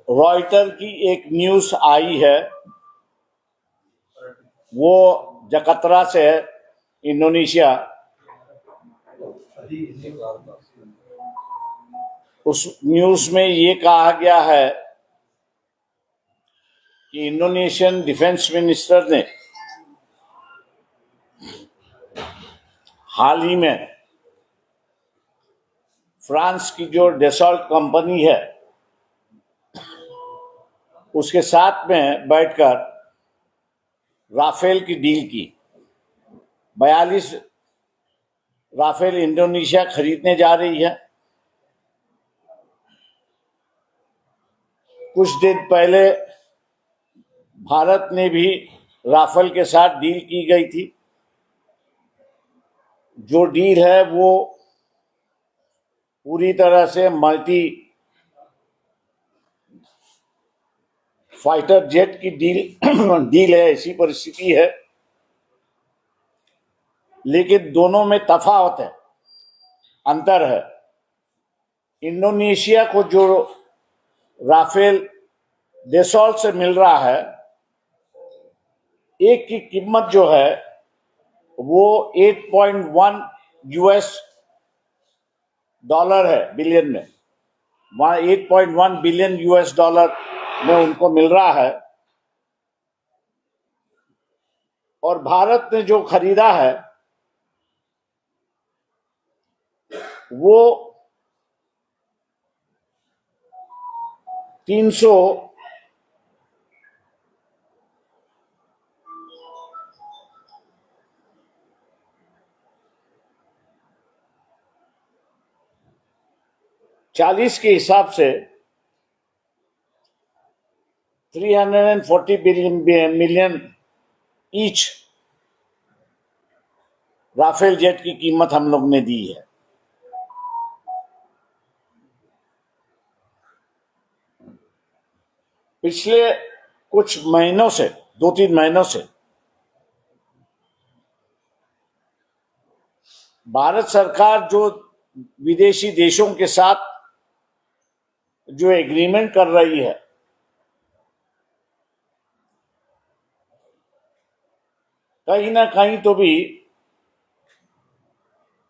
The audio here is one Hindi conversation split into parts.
रॉयटर की एक न्यूज आई है, वो जकार्ता से है, इंडोनेशिया। उस न्यूज में ये कहा गया है कि इंडोनेशियन डिफेंस मिनिस्टर ने हाल ही में फ्रांस की जो डेसॉल्ट कंपनी है उसके साथ में बैठकर राफेल की डील की। 42 राफेल इंडोनेशिया खरीदने जा रही है। कुछ दिन पहले भारत ने भी राफेल के साथ डील की गई थी। जो डील है वो पूरी तरह से मल्टी फाइटर जेट की डील है, ऐसी परिस्थिति है। लेकिन दोनों में तफावत है, अंतर है। इंडोनेशिया को जो राफेल डेसॉल्ट से मिल रहा है, एक की कीमत जो है वो 8.1 यूएस डॉलर है बिलियन में। वहां 8.1 बिलियन यूएस डॉलर में उनको मिल रहा है। और भारत ने जो खरीदा है वो 340 के हिसाब से 340 मिलियन ईच राफेल जेट की कीमत हम लोग ने दी है। पिछले कुछ महीनों से, 2-3 महीनों से भारत सरकार जो विदेशी देशों के साथ जो एग्रीमेंट कर रही है, कहीं ना कहीं तो भी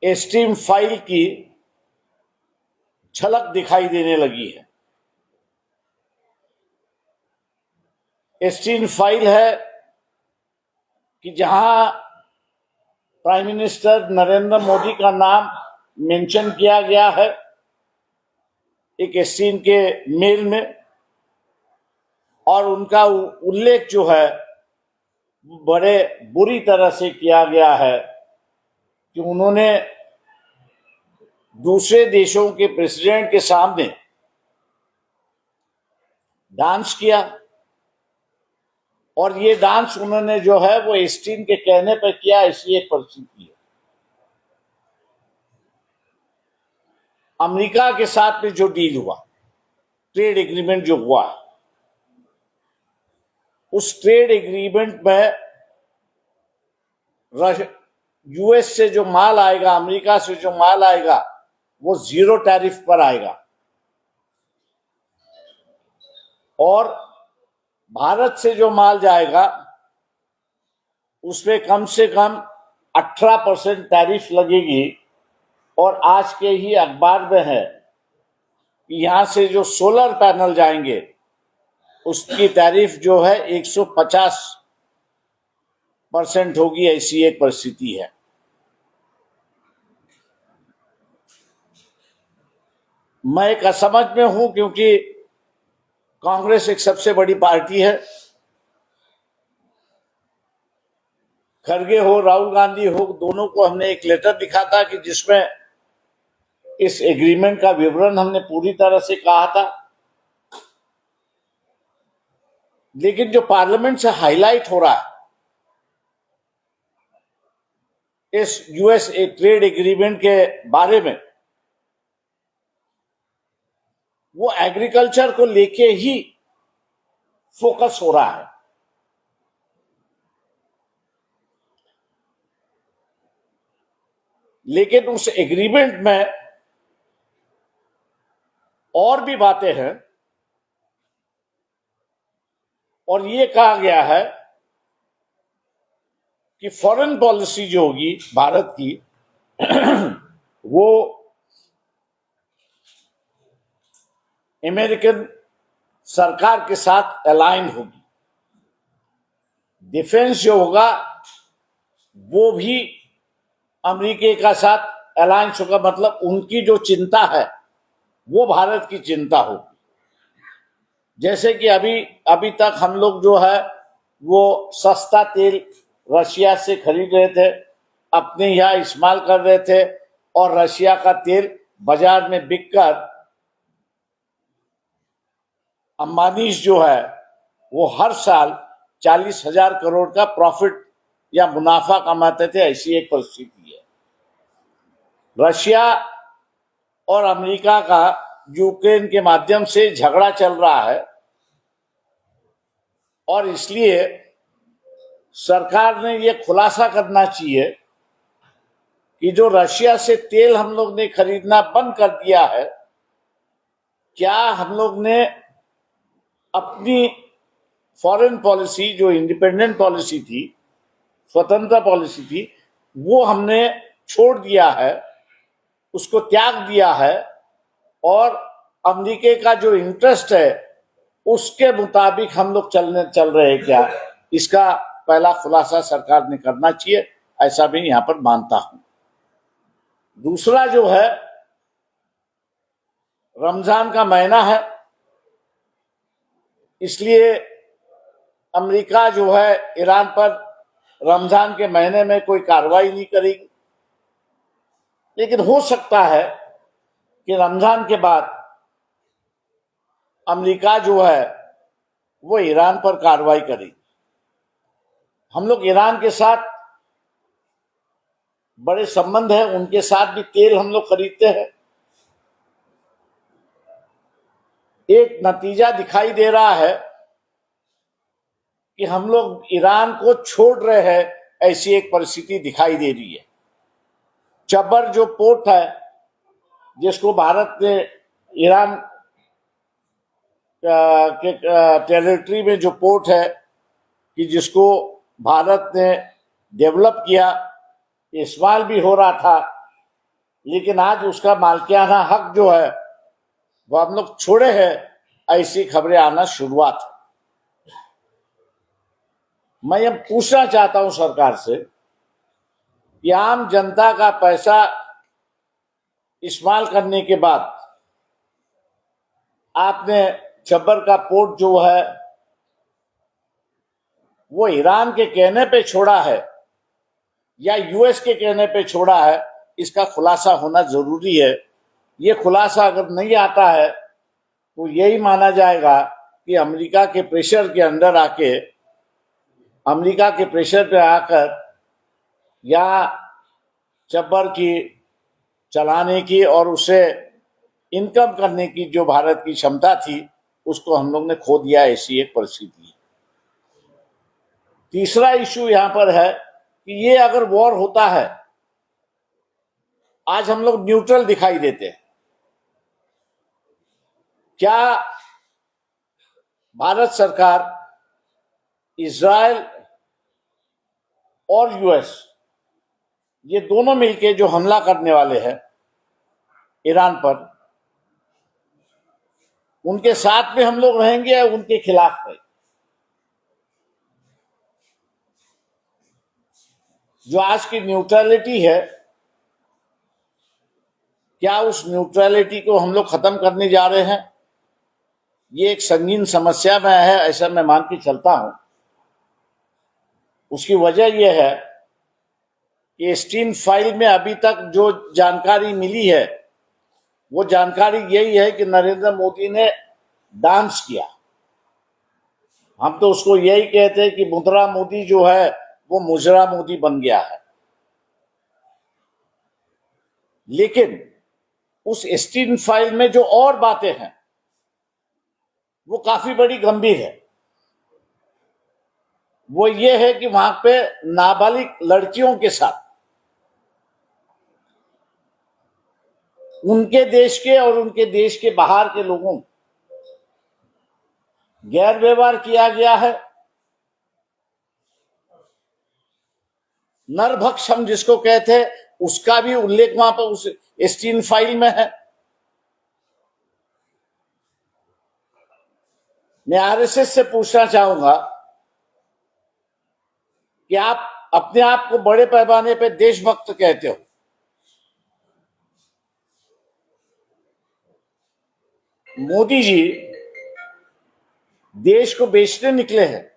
एस्टीम फाइल की झलक दिखाई देने लगी है। एस्टीम फाइल है कि जहां प्राइम मिनिस्टर नरेंद्र मोदी का नाम मेंशन किया गया है एक एस्टीन के मेल में, और उनका उल्लेख जो है बड़े बुरी तरह से किया गया है कि उन्होंने दूसरे देशों के प्रेसिडेंट के सामने डांस किया। और ये डांस उन्होंने जो है वो एस्टीन के कहने पर किया, ऐसी एक परिस्थिति है। अमेरिका के साथ में जो डील हुआ, ट्रेड एग्रीमेंट जो हुआ, उस ट्रेड एग्रीमेंट में यूएस से जो माल आएगा, अमेरिका से जो माल आएगा, वो 0 टैरिफ पर आएगा। और भारत से जो माल जाएगा उसमें कम से कम 18% टैरिफ लगेगी। और आज के ही अखबार में है कि यहां से जो सोलर पैनल जाएंगे उसकी टैरिफ जो है 150% होगी, ऐसी एक परिस्थिति है। मैं एक असमझ में हूं क्योंकि कांग्रेस एक सबसे बड़ी पार्टी है। खड़गे हो, राहुल गांधी हो, दोनों को हमने एक लेटर लिखा था कि जिसमें इस एग्रीमेंट का विवरण हमने पूरी तरह से कहा था। लेकिन जो पार्लियामेंट से हाईलाइट हो रहा है इस यूएस ट्रेड एग्रीमेंट के बारे में, वो एग्रीकल्चर को लेके ही फोकस हो रहा है। लेकिन उस एग्रीमेंट में और भी बातें हैं और ये कहा गया है कि फॉरेन पॉलिसी जो होगी भारत की वो अमेरिकन सरकार के साथ अलाइन होगी। डिफेंस जो होगा वो भी अमेरिका का साथ अलायंस होगा, मतलब उनकी जो चिंता है वो भारत की चिंता होगी। जैसे कि अभी तक हम लोग जो है वो सस्ता तेल रशिया से खरीद रहे थे, अपने यहाँ इस्तेमाल कर रहे थे, और रशिया का तेल बाजार में बिककर अंबानीज जो है वो हर साल 40,000 करोड़ का प्रॉफिट या मुनाफा कमाते थे। ऐसी एक परिस्थिति है। रशिया और अमेरिका का यूक्रेन के माध्यम से झगड़ा चल रहा है, और इसलिए सरकार ने यह खुलासा करना चाहिए कि जो रशिया से तेल हम लोग ने खरीदना बंद कर दिया है, क्या हम लोग ने अपनी फॉरेन पॉलिसी जो इंडिपेंडेंट पॉलिसी थी, स्वतंत्र पॉलिसी थी, वो हमने छोड़ दिया है, उसको त्याग दिया है, और अमेरिका का जो इंटरेस्ट है उसके मुताबिक हम लोग चल रहे हैं क्या? इसका पहला खुलासा सरकार ने करना चाहिए, ऐसा भी यहां पर मानता हूं। दूसरा जो है, रमजान का महीना है, इसलिए अमेरिका जो है ईरान पर रमजान के महीने में कोई कार्रवाई नहीं करेगी, लेकिन हो सकता है कि रमजान के बाद अमेरिका जो है वो ईरान पर कार्रवाई करेगी। हम लोग ईरान के साथ बड़े संबंध है, उनके साथ भी तेल हम लोग खरीदते हैं। एक नतीजा दिखाई दे रहा है कि हम लोग ईरान को छोड़ रहे हैं, ऐसी एक परिस्थिति दिखाई दे रही है। चबर जो पोर्ट है, जिसको भारत ने ईरान के टेरिटरी में जो पोर्ट है कि जिसको भारत ने डेवलप किया, इस्तेमाल भी हो रहा था, लेकिन आज उसका मालिकाना हक जो है वो हम लोग छोड़े हैं, ऐसी खबरें आना शुरुआत। मैं ये पूछना चाहता हूं सरकार से कि आम जनता का पैसा इस्तेमाल करने के बाद आपने चब्बर का पोर्ट जो है वो ईरान के कहने पे छोड़ा है या यूएस के कहने पे छोड़ा है, इसका खुलासा होना जरूरी है। ये खुलासा अगर नहीं आता है तो यही माना जाएगा कि अमेरिका के प्रेशर के अंदर आके, अमेरिका के प्रेशर पे आकर या चब्बर की चलाने की और उसे इनकम करने की जो भारत की क्षमता थी उसको हम लोग ने खो दिया, ऐसी एक परिस्थिति है। तीसरा इशू यहां पर है कि ये अगर वॉर होता है, आज हम लोग न्यूट्रल दिखाई देते हैं, क्या भारत सरकार इजराइल और यूएस ये दोनों मिलके जो हमला करने वाले हैं ईरान पर, उनके साथ में हम लोग रहेंगे या उनके खिलाफ रहेंगे? जो आज की न्यूट्रलिटी है, क्या उस न्यूट्रलिटी को हम लोग खत्म करने जा रहे हैं? ये एक संगीन समस्या में है, ऐसा मैं मान के चलता हूं। उसकी वजह यह है कि एस्टीन फाइल में अभी तक जो जानकारी मिली है वो जानकारी यही है कि नरेंद्र मोदी ने डांस किया। हम तो उसको यही कहते हैं कि मुद्रा मोदी जो है वो मुजरा मोदी बन गया है। लेकिन उस एस्टीन फाइल में जो और बातें हैं वो काफी बड़ी गंभीर है। वो ये है कि वहां पे नाबालिग लड़कियों के साथ उनके देश के और उनके देश के बाहर के लोगों गैर व्यवहार किया गया है। नरभक्ष हम जिसको कहते हैं, उसका भी उल्लेख वहां पर उस एस्टीन फाइल में है। मैं आरएसएस से पूछना चाहूंगा कि आप अपने आप को बड़े पैमाने पर देशभक्त कहते हो, मोदी जी देश को बेचने निकले हैं,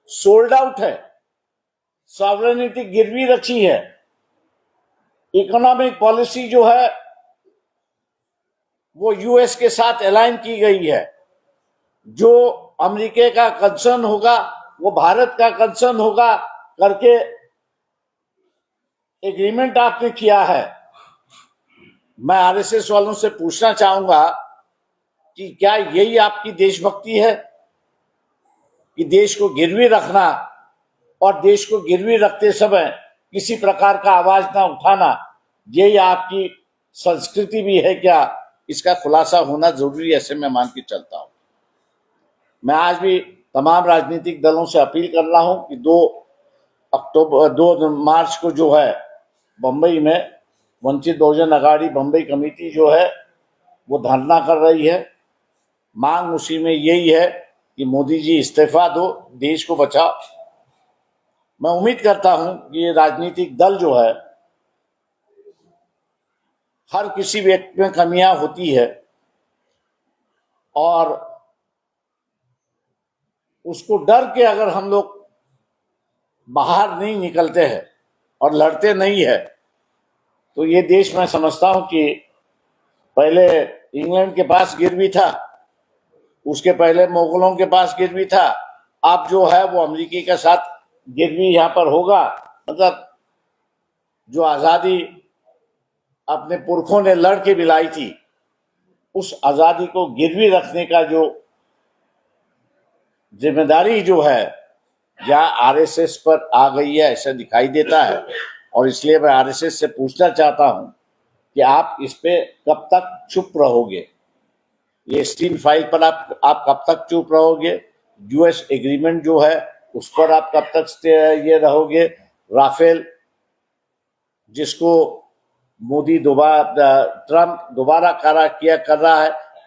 सोल्ड आउट है, सॉवरेनिटी गिरवी रखी है, इकोनॉमिक पॉलिसी जो है वो यूएस के साथ अलाइन की गई है। जो अमेरिका का कंसर्न होगा वो भारत का कंसर्न होगा करके एग्रीमेंट आपने किया है। मैं आरएसएस वालों से पूछना चाहूंगा कि क्या यही आपकी देशभक्ति है कि देश को गिरवी रखना और देश को गिरवी रखते समय किसी प्रकार का आवाज ना उठाना, यही आपकी संस्कृति भी है क्या? इसका खुलासा होना जरूरी है, ऐसे मैं मान के चलता हूं। मैं आज भी तमाम राजनीतिक दलों से अपील कर रहा हूं कि 2 मार्च को जो है बंबई में वंचित बहुजन अघाड़ी बंबई कमेटी जो है वो धरना कर रही है। मांग उसी में यही है कि मोदी जी इस्तीफा दो, देश को बचाओ। मैं उम्मीद करता हूं कि ये राजनीतिक दल जो है, हर किसी व्यक्ति में कमियां होती है और उसको डर के अगर हम लोग बाहर नहीं निकलते हैं और लड़ते नहीं है तो ये देश, मैं समझता हूं कि पहले इंग्लैंड के पास गिरवी था, उसके पहले मुगलों के पास गिरवी था, अब जो है वो अमेरिकी के साथ गिरवी यहां पर होगा। मतलब जो आजादी अपने पुरखों ने लड़ के दिलाई थी, उस आजादी को गिरवी रखने का जो जिम्मेदारी जो है या आरएसएस पर आ गई है, ऐसा दिखाई देता है। और इसलिए मैं आरएसएस से पूछना चाहता हूं कि आप इस पे कब तक चुप रहोगे? ये स्टील फाइल पर आप कब तक चुप रहोगे? यूएस एग्रीमेंट जो है उस पर आप कब तक ये रहोगे? राफेल जिसको ट्रंप दोबारा कर रहा है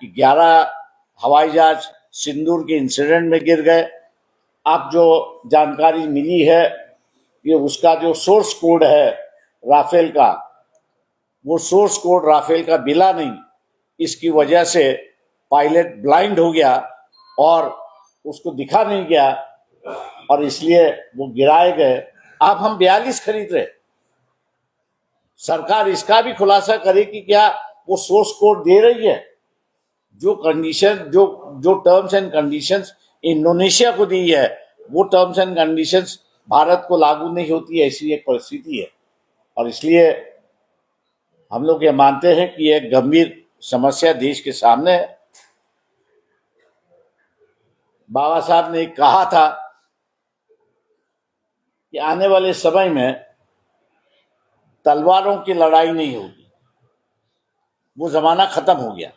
कि 11 हवाई जहाज सिंदूर के इंसिडेंट में गिर गए। अब जो जानकारी मिली है कि उसका जो सोर्स कोड है राफेल का, वो सोर्स कोड राफेल का मिला नहीं, इसकी वजह से पायलट ब्लाइंड हो गया और उसको दिखा नहीं गया और इसलिए वो गिराए गए। अब हम 42 खरीद रहे। सरकार इसका भी खुलासा करे कि क्या वो सोर्स कोड दे रही है? जो कंडीशन जो टर्म्स एंड कंडीशंस इंडोनेशिया को दी है, वो टर्म्स एंड कंडीशंस भारत को लागू नहीं होती है, ऐसी एक परिस्थिति है। और इसलिए हम लोग ये मानते हैं कि एक गंभीर समस्या देश के सामने है। बाबा साहब ने कहा था कि आने वाले समय में तलवारों की लड़ाई नहीं होगी, वो जमाना खत्म हो गया।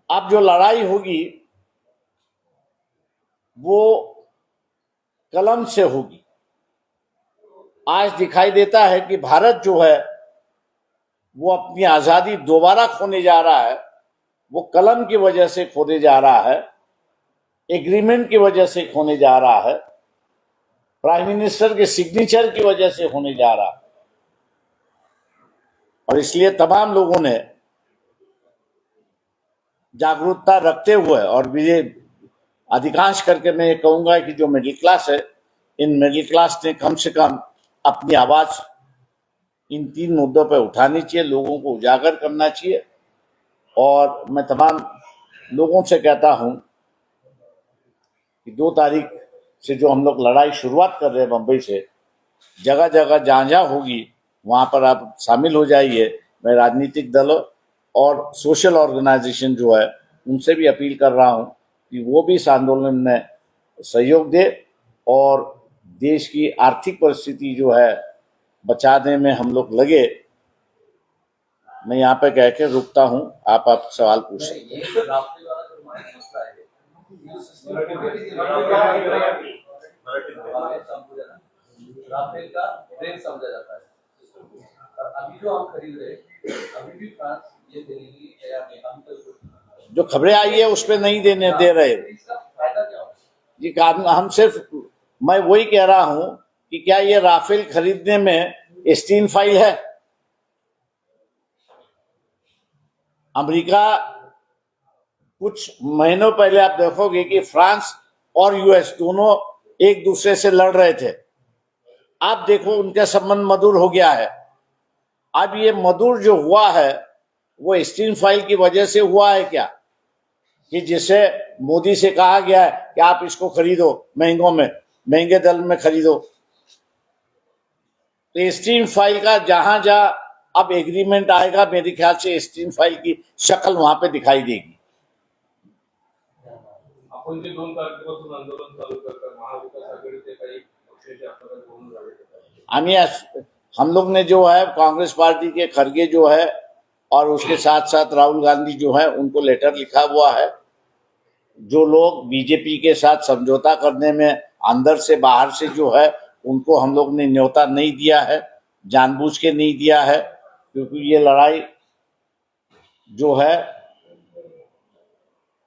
अब जो लड़ाई होगी वो कलम से होगी। आज दिखाई देता है कि भारत जो है वो अपनी आजादी दोबारा खोने जा रहा है। वो कलम की वजह से खोने जा रहा है, एग्रीमेंट की वजह से खोने जा रहा है, प्राइम मिनिस्टर के सिग्नेचर की वजह से होने जा रहा है। और इसलिए तमाम लोगों ने जागरूकता रखते हुए, और मुझे अधिकांश करके मैं ये कहूंगा कि जो मिडिल क्लास है, इन मिडिल क्लास ने कम से कम अपनी आवाज इन 3 मुद्दों पर उठानी चाहिए, लोगों को उजागर करना चाहिए। और मैं तमाम लोगों से कहता हूं कि 2 तारीख से जो हम लोग लड़ाई शुरुआत कर रहे हैं बंबई से, जगह जगह जहां जहां होगी वहां पर आप शामिल हो जाइए। मैं राजनीतिक दलों और सोशल ऑर्गेनाइजेशन जो है उनसे भी अपील कर रहा हूं कि वो भी इस आंदोलन में सहयोग दे और देश की आर्थिक परिस्थिति जो है बचाने में हम लोग लगे। मैं यहाँ पे कह के रुकता हूँ, आप सवाल पूछें। मसला आहे राफेल का ब्रेक समझा जाता है। और अभी जो हम खरीद रहे अभी भी फ्रांस ये देने की तैयार नहीं। हम तो जो खबरें आई है उस पर नहीं देने दे रहे। इसका फायदा क्या होगा? जी हम सिर्फ, मैं वही कह रहा हूं कि क्या ये राफेल खरीदने में एस्टीन फाइल है? अमेरिका कुछ महीनों पहले आप देखोगे कि फ्रांस और यूएस दोनों एक दूसरे से लड़ रहे थे। आप देखो उनका संबंध मधुर हो गया है। अब ये मधुर जो हुआ है वो एस्टीन फाइल की वजह से हुआ है क्या? कि जिसे मोदी से कहा गया है कि आप इसको खरीदो महंगे दर में खरीदो। तो एस्टीन फाइल का जहां जहां अब एग्रीमेंट आएगा, मेरे ख्याल से एस्टीन फाइल की शक्ल वहां पे दिखाई देगी। आपण जे 2 तारखेपासून आंदोलन चालू करतात महाविकास आघाडीचे काही पक्षाचे आपल्याला बोलून झाले। हम लोग ने जो है कांग्रेस पार्टी के खरगे जो है और उसके साथ साथ राहुल गांधी जो है उनको लेटर लिखा हुआ है। जो लोग बीजेपी के साथ समझौता करने में अंदर से बाहर से जो है उनको हम लोग ने न्योता नहीं दिया है, जानबूझ के नहीं दिया है, क्योंकि ये लड़ाई जो है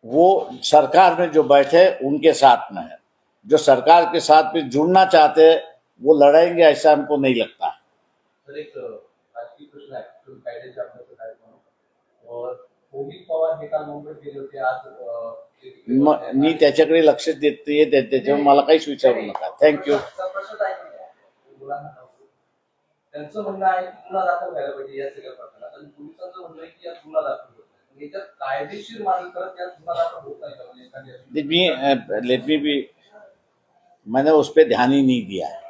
वो सरकार में जो बैठे उनके साथ में है। जो सरकार के साथ में जुड़ना चाहते हैं वो लड़ेंगे, ऐसा हमको नहीं लगता है। सर एक राजकीय प्रश्न आहे कायद्याच्या आपल्याचं कार्यक्रम और रोहित पवार हे काल मुंबईत गेले होते। आज मी त्याच्याकडे लक्ष देते, त्याच्यावर मला काहीच विचारू नका। थँक्यू। त्यांचं म्हणणं आहे की गुन्हा दाखल व्हायला पाहिजे या सगळ्या प्रकरणात आणि पोलिसांचं म्हणणं आहे की यात गुन्हा दाखल होत नाही। याच्यात कायदेशीर मागणी करत यात गुन्हा दाखल होत नाही का? म्हणजे लेट मी बी, मैंने उस पर ध्यान ही नहीं दिया है।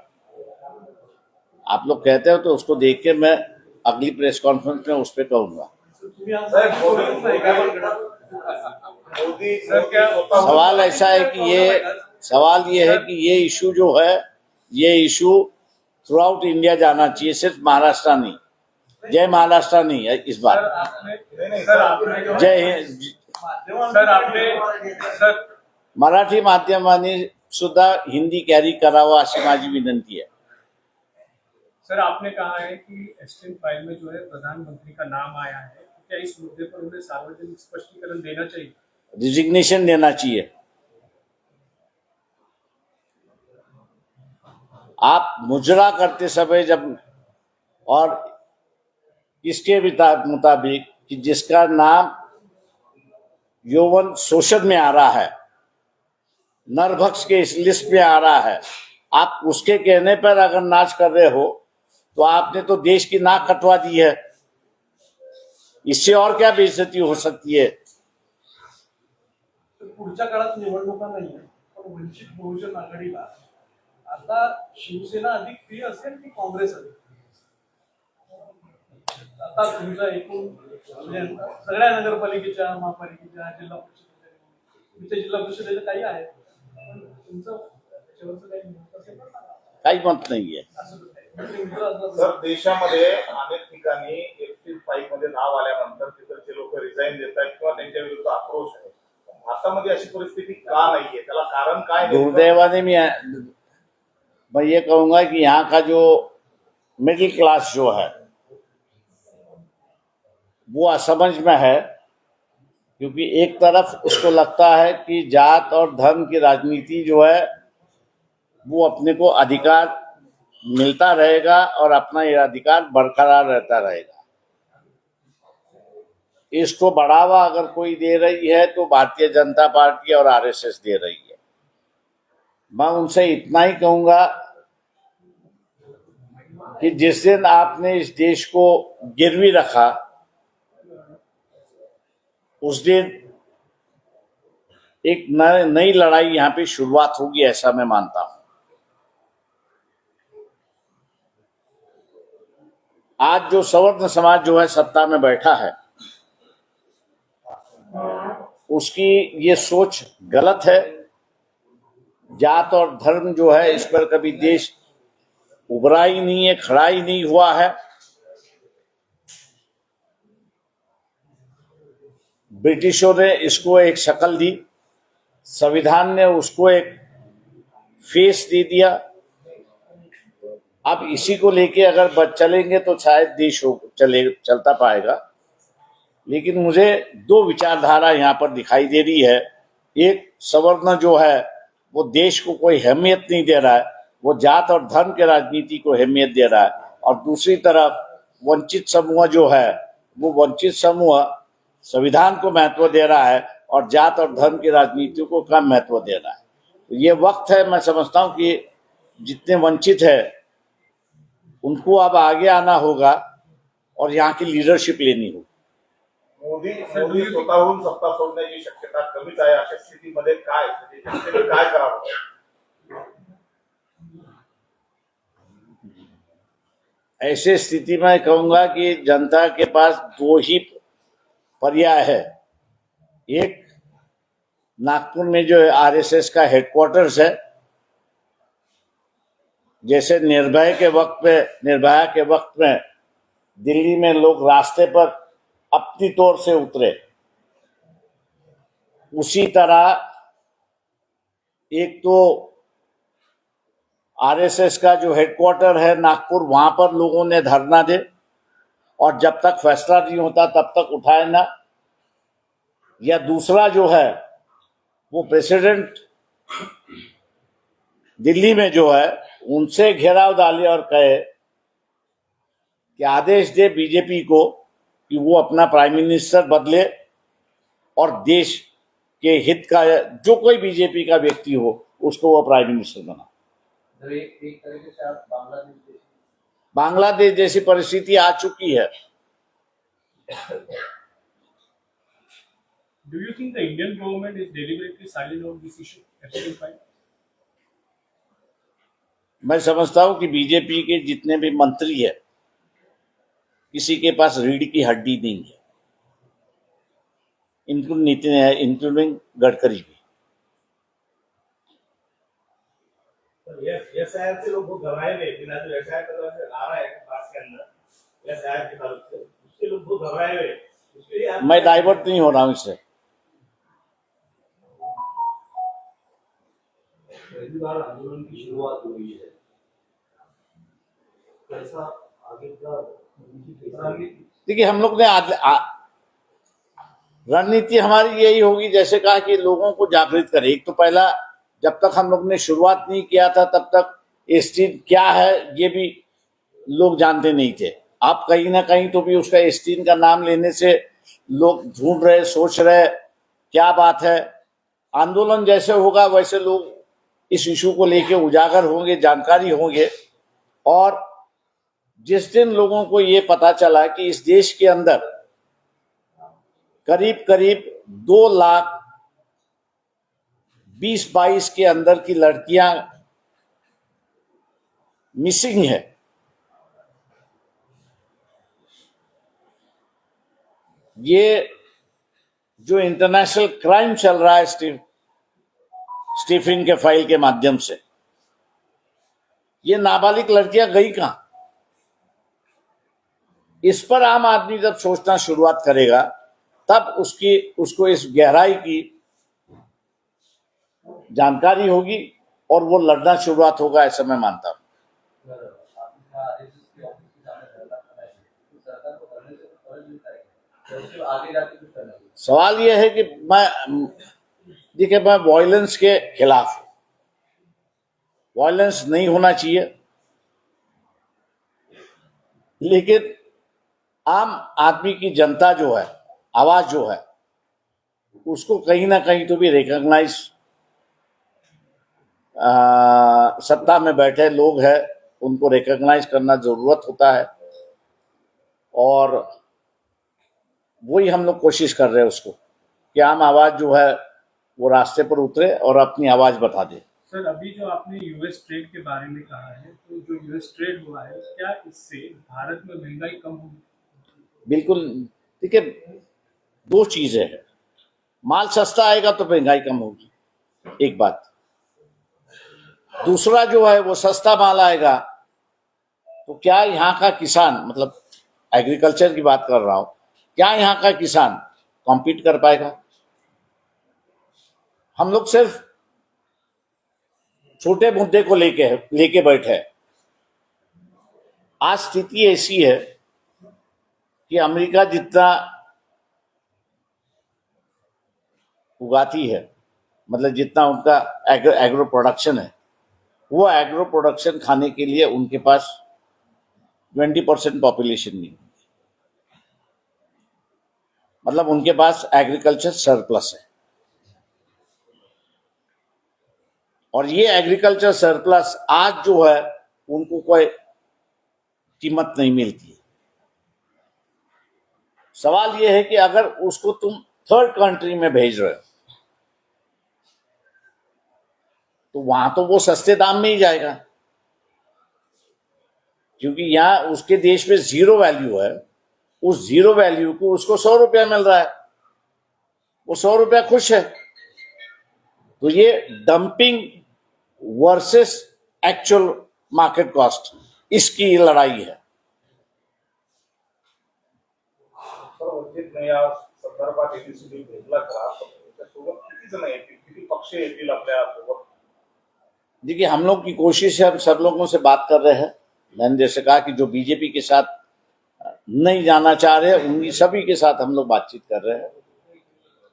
आप लोग कहते हो तो उसको देख के मैं अगली प्रेस कॉन्फ्रेंस में उस पर कहूंगा। सवाल ऐसा है कि ये इशू जो है ये इशू थ्रू आउट इंडिया जाना चाहिए, सिर्फ महाराष्ट्र नहीं। जय महाराष्ट्र नहीं है इस बार। जय हिंद। मराठी माध्यमांनी सुद्धा हिंदी कॅरी करावा अशी माझी विनंती है। सर आपने कहा है कि एस्टीन फाइल में जो है प्रधानमंत्री का नाम आया है, क्या इस मुद्दे पर उन्हें सार्वजनिक स्पष्टीकरण देना चाहिए? रिजिग्नेशन देना चाहिए। आप मुजरा करते समय जब, और इसके मुताबिक कि जिसका नाम यौवन शोषण में आ रहा है, नरभक्ष के इस लिस्ट में आ रहा है, आप उसके कहने पर अगर नाच कर रहे हो तो आपने तो देश की नाक कटवा दी है। इससे और क्या बेइज्जती हो सकती है? पुढच्या काळात निवडणुका नाहीये, पण वंचित बहुजन आघाडीला आता शिवसेना अधिक प्रिय असेल की काँग्रेस अधिक? आता तुमच्या एकूण म्हणजे सगळ्या नगरपालिकेच्या, महापालिकेच्या, जिल्हा परिषदेच्या, तुमच्या जिल्हा परिषदेच्या काही आहे, पण तुमचं त्याच्यावरचं काही मत असेल तर सांगा। काही मत नाही आहे। सर देशामध्ये अनेक ठिकाणी एस्टीन फाइल मध्ये नाव आल्यानंतर तिकडचे लोक रिझाईन देतात किंवा त्यांच्या विरुद्ध आक्रोश आहे। भारतामध्ये अशी परिस्थिती का नाहीये? त्याला कारण काय? दुर्दैवाने मैं ये कहूंगा कि यहाँ का जो मिडिल क्लास जो है वो असमझ में है, क्योंकि एक तरफ उसको लगता है कि जात और धर्म की राजनीति जो है वो अपने को अधिकार मिलता रहेगा और अपना ये अधिकार बरकरार रहता रहेगा। इसको बढ़ावा अगर कोई दे रही है तो भारतीय जनता पार्टी और आरएसएस दे रही है। मैं उनसे इतना ही कहूंगा कि जिस दिन आपने इस देश को गिरवी रखा उस दिन एक नई लड़ाई यहाँ पे शुरुआत होगी, ऐसा मैं मानता हूं। आज जो सवर्ण समाज जो है सत्ता में बैठा है उसकी ये सोच गलत है। जात और धर्म जो है इस पर कभी देश उभरा ही नहीं है, खड़ा ही नहीं हुआ है। ब्रिटिशों ने इसको एक शक्ल दी, संविधान ने उसको एक फेस दे दिया। अब इसी को लेके अगर चलेंगे तो शायद देश चलता पाएगा। लेकिन मुझे दो विचारधारा यहाँ पर दिखाई दे रही है। एक सवर्ण जो है वो देश को कोई अहमियत नहीं दे रहा है, वो जात और धर्म के राजनीति को अहमियत दे रहा है, और दूसरी तरफ वंचित समूह जो है वो वंचित समूह संविधान को महत्व दे रहा है और जात और धर्म की राजनीति को कम महत्व दे रहा है। तो ये वक्त है, मैं समझता हूँ कि जितने वंचित है उनको अब आगे आना होगा और यहाँ की लीडरशिप लेनी होगी। मोदी स्वतःहून सत्ता सोडण्याची शक्यता कमीच आहे। अशा स्थितीमध्ये काय जनतेने काय करावं? ऐसे स्थिति में कहूंगा कि जनता के पास दो ही पर्याय है। एक, नागपुर में जो आरएसएस का हेडक्वार्टर्स है, जैसे निर्भया के वक्त में दिल्ली में लोग रास्ते पर अपनी तौर से उतरे, उसी तरह एक तो आरएसएस का जो हेडक्वार्टर है नागपुर, वहां पर लोगों ने धरना दे और जब तक फैसला नहीं होता तब तक उठाए ना। या दूसरा जो है वो प्रेसिडेंट दिल्ली में जो है उनसे घेराव डाले और कहे कि आदेश दे बीजेपी को कि वो अपना प्राइम मिनिस्टर बदले और देश के हित का जो कोई बीजेपी का व्यक्ति हो उसको वो प्राइम मिनिस्टर बना। एक तरीके से आप बांग्लादेश जैसी परिस्थिति आ चुकी है। Do you think the Indian government is deliberately silent on this issue? Epstein file? मैं समझता हूं कि बीजेपी के जितने भी मंत्री है किसी के पास रीढ़ की हड्डी नहीं है, इंक्लूडिंग गडकरी भी। एसआईआर से लोग घबराए हुए, बिना जो एसआईआर का आ रहा है पास के अंदर एसआईआर की तरफ से, उसके लोग घबराए हुए, उसके लिए मैं डाइवर्ट नहीं हो रहा हूं इससे। पहली बार आंदोलन की शुरुआत हुई है, कैसा आगे का देखिए, हम लोग ने रणनीति हमारी यही होगी, जैसे कहा कि लोगों को जागृत करें। एक तो पहला, जब तक हम लोग ने शुरुआत नहीं किया था तब तक एस्टीन क्या है ये भी लोग जानते नहीं थे। आप कहीं ना कहीं तो भी उसका एस्टीन का नाम लेने से लोग ढूंढ रहे, सोच रहे क्या बात है। आंदोलन जैसे होगा वैसे लोग इस इशू को लेके उजागर होंगे, जानकारी होंगे। और जिस दिन लोगों को ये पता चला कि इस देश के अंदर करीब करीब 2,20,22 के अंदर की लड़कियां मिसिंग है, ये जो इंटरनेशनल क्राइम चल रहा है स्टीफन के फाइल के माध्यम से, ये नाबालिग लड़कियां गई कहां? इस पर आम आदमी जब सोचना शुरुआत करेगा तब उसको इस गहराई की जानकारी होगी और वो लड़ना शुरुआत होगा, ऐसा मैं मानता हूं। सवाल यह है कि मैं वायलेंस के खिलाफ हूं, वायलेंस नहीं होना चाहिए, लेकिन आम आदमी की जनता जो है, आवाज जो है, उसको कहीं ना कहीं तो भी रिकॉग्नाइज, सत्ता में बैठे लोग हैं उनको रिकॉग्नाइज करना जरूरत होता है, और वही हम लोग कोशिश कर रहे हैं उसको कि आम आवाज जो है वो रास्ते पर उतरे और अपनी आवाज बता दे। सर, अभी जो आपने यूएस ट्रेड के बारे में कहा है, तो जो यूएस ट्रेड हुआ है क्या इससे भारत में महंगाई कम होगी? बिल्कुल। देखिए, दो चीजें हैं, माल सस्ता आएगा तो महंगाई कम होगी, एक बात। दूसरा जो है वो सस्ता माल आएगा तो क्या यहाँ का किसान, मतलब एग्रीकल्चर की बात कर रहा हूं, क्या यहाँ का किसान कॉम्पीट कर पाएगा? हम लोग सिर्फ छोटे मुद्दे को लेके बैठे हैं। आज स्थिति ऐसी है कि अमेरिका जितना उगाती है, मतलब जितना उनका एग्रो प्रोडक्शन है, वो एग्रो प्रोडक्शन खाने के लिए उनके पास 20% पॉपुलेशन नहीं, मतलब उनके पास एग्रीकल्चर सरप्लस है। और ये एग्रीकल्चर सरप्लस आज जो है उनको कोई कीमत नहीं मिलती है। सवाल ये है कि अगर उसको तुम थर्ड कंट्री में भेज रहे हो तो वहां तो वो सस्ते दाम में ही जाएगा, क्योंकि यहां उसके देश में 0 वैल्यू है। उस 0 वैल्यू को उसको 100 रुपया मिल रहा है, वो 100 रुपया खुश है। तो ये dumping versus actual market cost, इसकी लड़ाई है। सर, वंचित या संदर्भात एबीसीडी भेटला का? त्याच्यासोबत किती जण येतील, किती पक्ष येतील आपल्या सोबत? देखिए, हम लोग की कोशिश है, हम सब लोगों से बात कर रहे हैं। मैंने जैसे कहा कि जो बीजेपी के साथ नहीं जाना चाह रहे उन्हीं सभी के साथ हम लोग बातचीत कर रहे हैं।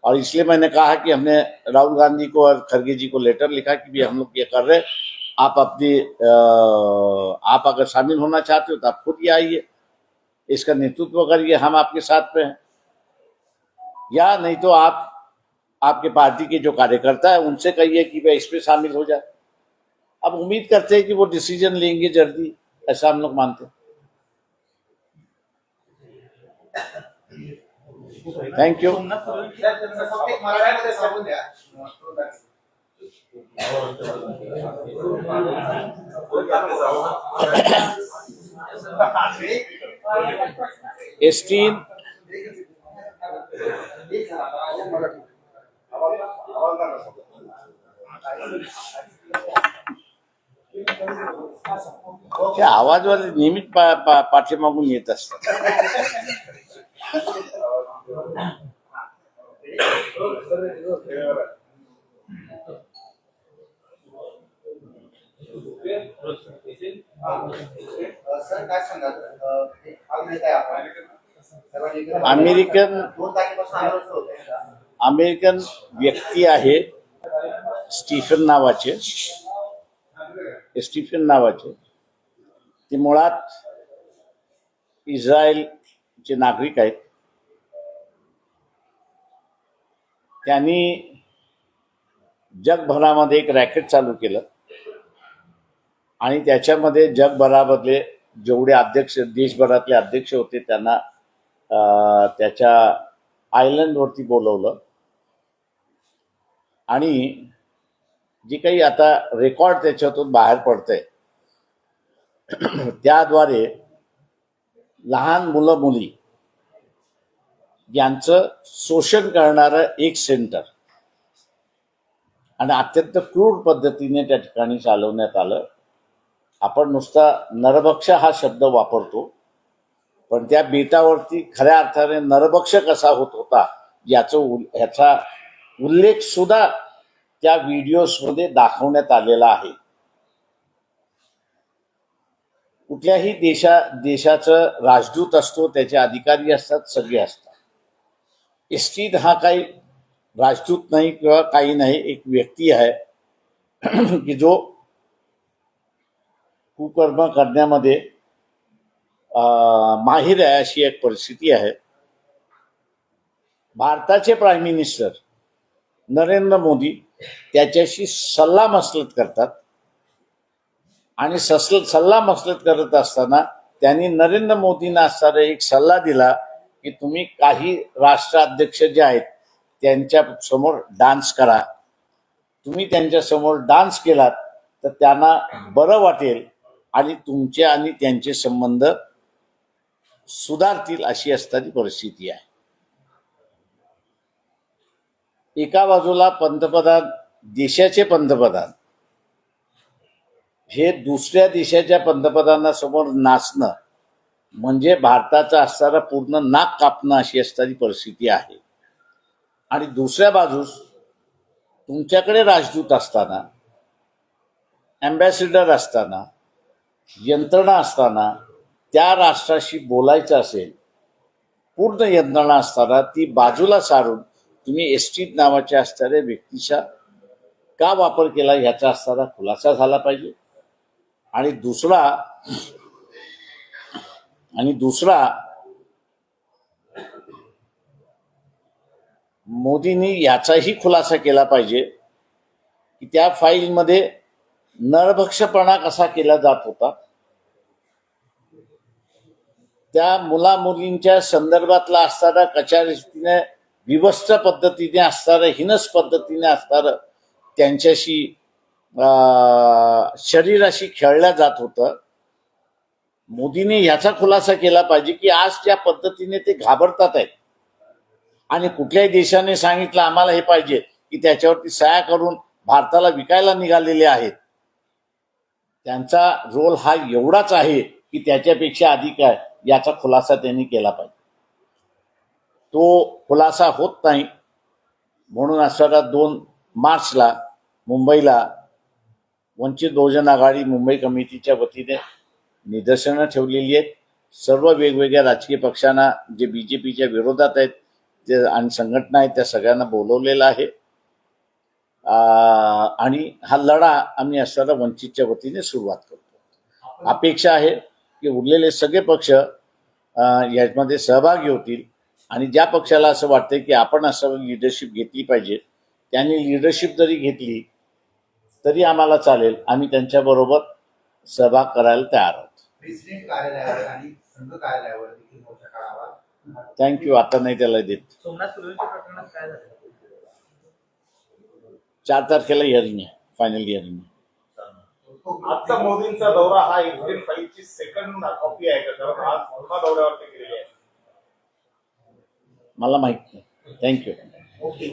और इसलिए मैंने कहा कि हमने राहुल गांधी को और खड़गे जी को लेटर लिखा कि भी हम लोग ये कर रहे हैं, आप अगर शामिल होना चाहते हो तो आप खुद ही आइए, इसका नेतृत्व करिए, हम आपके साथ में हैं। या नहीं तो आप आपके पार्टी के जो कार्यकर्ता है उनसे कहिए कि वे इस पे शामिल हो जाए। अब उम्मीद करते हैं कि वो डिसीजन लेंगे जल्दी, ऐसा हम लोग मानते हैं। Thank you. मराठीमध्ये सांगून द्या। एस्टीन त्या आवाजवाले नियमित पाठीमागून येत असतात। सर काय सांगाल? अमेरिकन 2 तारखेपासून आंदोलन सुरू होते का? अमेरिकन व्यक्ती आहे स्टीफन नावाचे, ते मुळात इस्रायलचे नागरिक आहेत। त्यांनी जगभरामध्ये एक रॅकेट चालू केलं आणि त्याच्यामध्ये जगभरामधले जेवढे अध्यक्ष, देशभरातले अध्यक्ष होते त्यांना त्याच्या आयलंडवरती बोलवलं आणि जे काही आता रेकॉर्ड त्याच्यातून बाहेर पडतंय त्याद्वारे लहान मुलं मुली यांचं शोषण करणारं एक सेंटर आणि अत्यंत क्रूर पद्धतीने त्या ठिकाणी चालवण्यात आलं। आपण नुसता नरभक्ष हा शब्द वापरतो, पण त्या बेटावरती खऱ्या अर्थाने नरभक्ष कसा होत होता ह्याचा उल्लेख सुद्धा त्या व्हिडिओजमध्ये दाखवण्यात आलेला आहे। कुठल्याही देशाचं राजदूत असतो, त्याचे अधिकारी असतात, सगळे असतात। एस्टीन हा काही राजदूत नाही किंवा काही नाही, एक व्यक्ती आहे की जो कुकर्म करण्यामध्ये माहिर आहे, अशी एक परिस्थिती आहे। भारताचे प्राईम मिनिस्टर नरेंद्र मोदी त्याच्याशी सल्लामसलत करतात आणि सल्लामसलत करत असताना त्यांनी नरेंद्र मोदींना असणारा एक सल्ला दिला की तुम्ही काही राष्ट्राध्यक्ष जे आहेत त्यांच्या समोर डान्स करा। तुम्ही त्यांच्या समोर डान्स केलात तर त्यांना बरं वाटेल आणि तुमचे आणि त्यांचे संबंध सुधारतील, अशी असणारी परिस्थिती आहे। एका बाजूला पंतप्रधान, देशाचे पंतप्रधान हे दुसऱ्या देशाच्या पंतप्रधानासमोर नाचणं म्हणजे भारताचा असणारा पूर्ण नाक कापणं, अशी असणारी परिस्थिती आहे। आणि दुसऱ्या बाजूस तुमच्याकडे राजदूत असताना, अँबॅसिडर असताना, यंत्रणा असताना, त्या राष्ट्राशी बोलायचं असेल, पूर्ण यंत्रणा असताना ती बाजूला सारून तुम्ही एसटी नावाच्या असणाऱ्या व्यक्तीचा का वापर केला ह्याचा असताना खुलासा झाला पाहिजे. आणि दुसरा मोदींनी याचाही खुलासा केला पाहिजे की त्या फाईलमध्ये नरभक्षपणा कसा केला जात होता, त्या मुला मुलींच्या संदर्भातला असताना कशा रीतीने विवस्त पद्धतीने असणारं, हिनस पद्धतीने असणारं त्यांच्याशी शरीराशी खेळल्या जात होतं. मोदीने ह्याचा खुलासा केला पाहिजे की आज ज्या पद्धतीने ते घाबरतात आहेत आणि कुठल्याही देशाने सांगितलं आम्हाला हे पाहिजे की त्याच्यावरती सह्या करून भारताला विकायला निघालेले आहेत, त्यांचा रोल हा एवढाच आहे की त्याच्यापेक्षा अधिक आहे, याचा खुलासा त्यांनी केला पाहिजे. तो खुलासा होत नाही म्हणून असणारा 2 मार्चला मुंबईला वंचित बहुजन आघाडी मुंबई कमिटीच्या वतीने निदर्शनं ठेवलेली आहेत. सर्व वेगवेगळ्या राजकीय पक्षांना जे बीजेपीच्या विरोधात आहेत ते आणि संघटना आहेत त्या सगळ्यांना बोलवलेलं आहे. आणि हा लढा आम्ही असणारा वंचितच्या वतीने सुरुवात करतो. अपेक्षा आहे की उरलेले सगळे पक्ष यामध्ये सहभागी होतील आणि ज्या पक्षाला असं वाटतंय की आपण असं लिडरशिप घेतली पाहिजे त्यांनी लिडरशिप जरी घेतली तरी आम्हाला चालेल, आम्ही त्यांच्याबरोबर सहभाग करायला तयार आहोत. प्रेसिडेंट कार्यालयावर आणि संघ कार्यालयावर देखील मोर्चा काढावा. थँक्यू. आता नाही त्याला देत. सोमनाथ सुर्वेच्या प्रकरणात काय झालं? 4 तारखेला हिअरिंग आहे, फायनल हिअरिंग आहे. आजचा मोदींचा दौरा हा एफसीन फाईलची सेकंड कॉपी आहे का? कारण आज पुन्हा दौऱ्यावरती गेलेले आहे. मला माहित नाही. थँक्यू. ओके.